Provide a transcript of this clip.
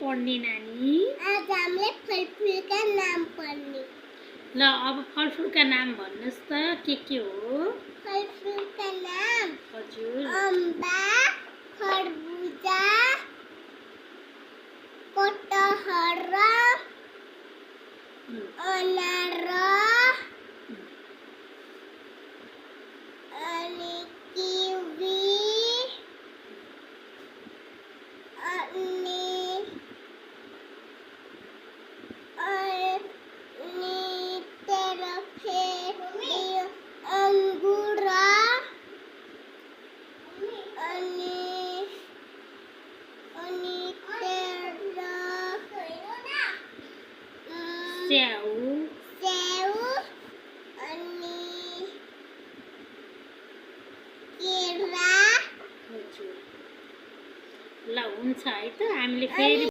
पढ्ने नानी? आज हामीले फलफुलका नाम पढ्ने। ल अब फलफुलका नाम भन्नुहोस् त के हो? फलफुलका नाम हजुर। अम्बा, खरबुजा, कटहर, अनार, अनि किवी, अंगूर, स्याउ, केरा। हजुर। ल हुन्छ है त हामीले फेरि